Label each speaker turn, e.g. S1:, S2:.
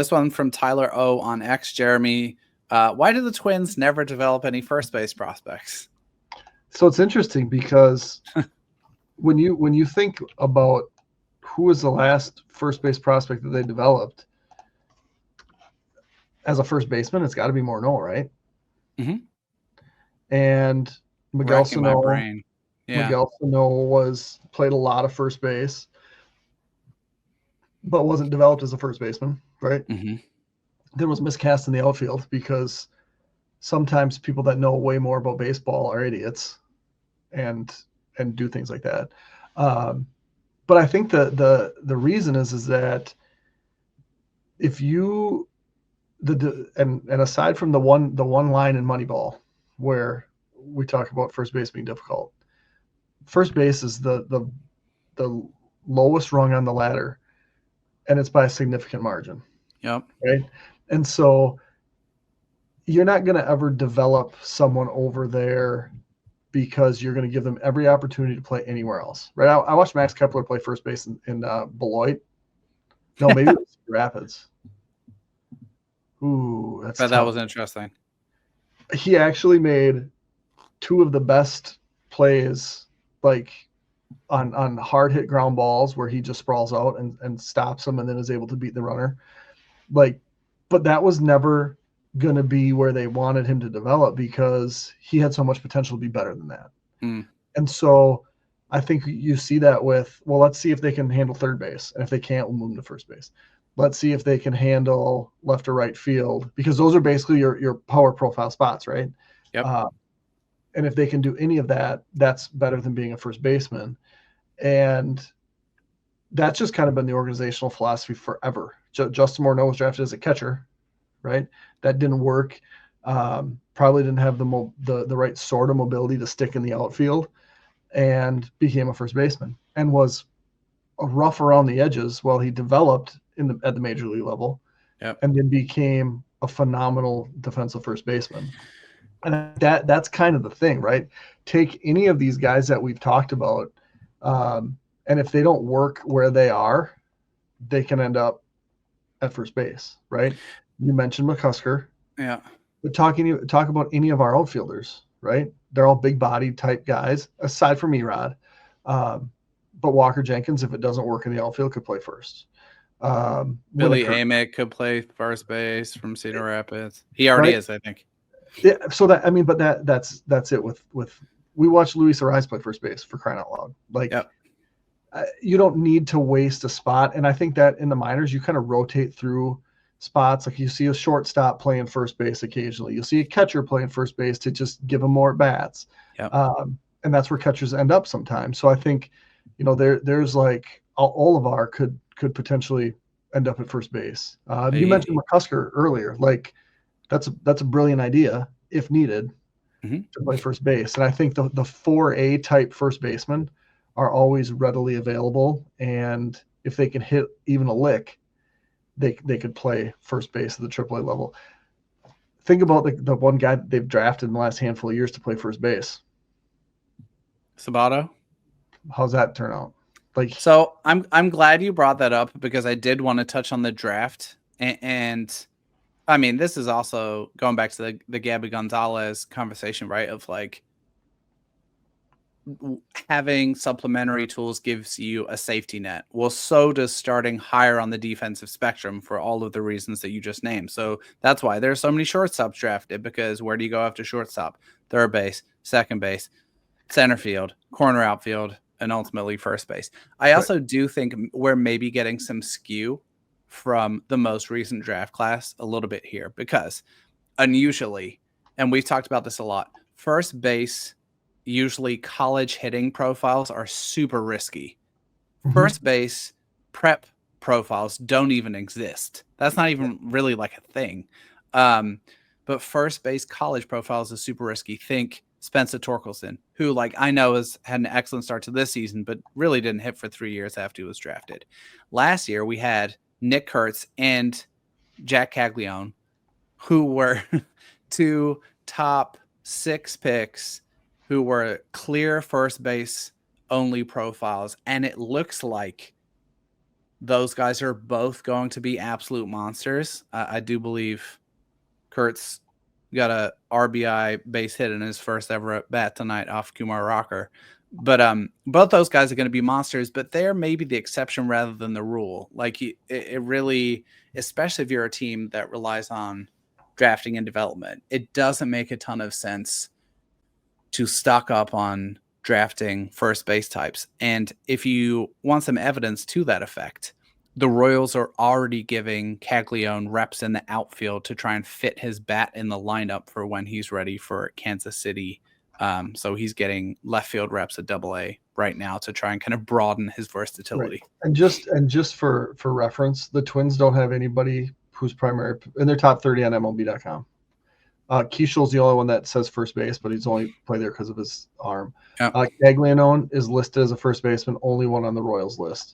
S1: this one from Tyler O on X. Jeremy, why did the Twins never develop any first base prospects?
S2: So it's interesting because when you think about who was the last first base prospect that they developed as a first baseman, it's got to be Morneau, right?
S1: Mm-hmm.
S2: And Miguel Sano.
S1: Yeah.
S2: Miguel Sano played a lot of first base, but wasn't developed as a first baseman, right?
S1: Mm-hmm.
S2: Then was miscast in the outfield because sometimes people that know way more about baseball are idiots and do things like that. But I think the reason is that if you and aside from the one line in Moneyball where we talk about first base being difficult, first base is the lowest rung on the ladder, and it's by a significant margin.
S1: Yep.
S2: Right. And so you're not going to ever develop someone over there because you're going to give them every opportunity to play anywhere else. Right. I watched Max Kepler play first base in Beloit. No, maybe it was Rapids. Ooh, that's tough.
S1: That was interesting.
S2: He actually made two of the best plays, like on hard hit ground balls where he just sprawls out and stops them and then is able to beat the runner. Like, but that was never going to be where they wanted him to develop because he had so much potential to be better than that.
S1: Mm.
S2: And so I think you see that with, well, let's see if they can handle third base. And if they can't, we'll move them to first base. Let's see if they can handle left or right field, because those are basically your power profile spots, right?
S1: Yep.
S2: And if they can do any of that, that's better than being a first baseman. And that's just kind of been the organizational philosophy forever. Justin Morneau was drafted as a catcher, right? That didn't work. Probably didn't have the right sort of mobility to stick in the outfield, and became a first baseman and was rough around the edges while he developed at the major league level.
S1: Yep.
S2: And then became a phenomenal defensive first baseman. And that's kind of the thing, right? Take any of these guys that we've talked about, and if they don't work where they are, they can end up at first base, right? You mentioned McCusker.
S1: Yeah.
S2: But talk about any of our outfielders, right? They're all big body type guys, aside from Erod. But Walker Jenkins, if it doesn't work in the outfield, could play first.
S1: Billy Amick could play first base from Cedar Rapids. He already is, I think.
S2: Yeah. So that's it with we watched Luis Ariz play first base, for crying out loud. Like,
S1: yep.
S2: You don't need to waste a spot. And I think that in the minors, you kind of rotate through spots. Like you see a shortstop playing first base occasionally. You'll see a catcher playing first base to just give them more bats.
S1: Yep.
S2: And that's where catchers end up sometimes. So I think, there's like Olivar could potentially end up at first base. You mentioned McCusker earlier. Like that's a brilliant idea if needed to play first base. And I think the 4A type first baseman are always readily available. And if they can hit even a lick, they could play first base at the AAA level. Think about the one guy that they've drafted in the last handful of years to play first base.
S1: Sabato.
S2: How's that turn out?
S1: So I'm glad you brought that up, because I did want to touch on the draft. And I mean, this is also going back to the Gabby Gonzalez conversation, right? Of like, having supplementary tools gives you a safety net. Well, so does starting higher on the defensive spectrum for all of the reasons that you just named. So that's why there's so many shortstops drafted, because where do you go after shortstop? Third base, second base, center field, corner outfield, and ultimately first base. I also do think we're maybe getting some skew from the most recent draft class a little bit here, because unusually, and we've talked about this a lot, first base, usually college hitting profiles are super risky. First base prep profiles don't even exist. That's not even really like a thing. But first base college profiles is super risky. Think Spencer Torkelson, who, like, I know has had an excellent start to this season, but really didn't hit for 3 years after he was drafted. Last year, we had Nick Kurtz and Jack Caglione, who were two top 6 picks who were clear first base only profiles. And it looks like those guys are both going to be absolute monsters. I do believe Kurtz got a RBI base hit in his first ever at bat tonight off Kumar Rocker. But both those guys are going to be monsters, but they're maybe the exception rather than the rule. Like it really, especially if you're a team that relies on drafting and development, it doesn't make a ton of sense to stock up on drafting first base types. And if you want some evidence to that effect, the Royals are already giving Caglione reps in the outfield to try and fit his bat in the lineup for when he's ready for Kansas City. So he's getting left field reps at AA right now to try and kind of broaden his versatility.
S2: Right. And just for reference, the Twins don't have anybody who's primary in their top 30 on MLB.com. Keishel's the only one that says first base, but he's only played there because of his arm.
S1: Yep.
S2: Caglione is listed as a first baseman, only one on the Royals list.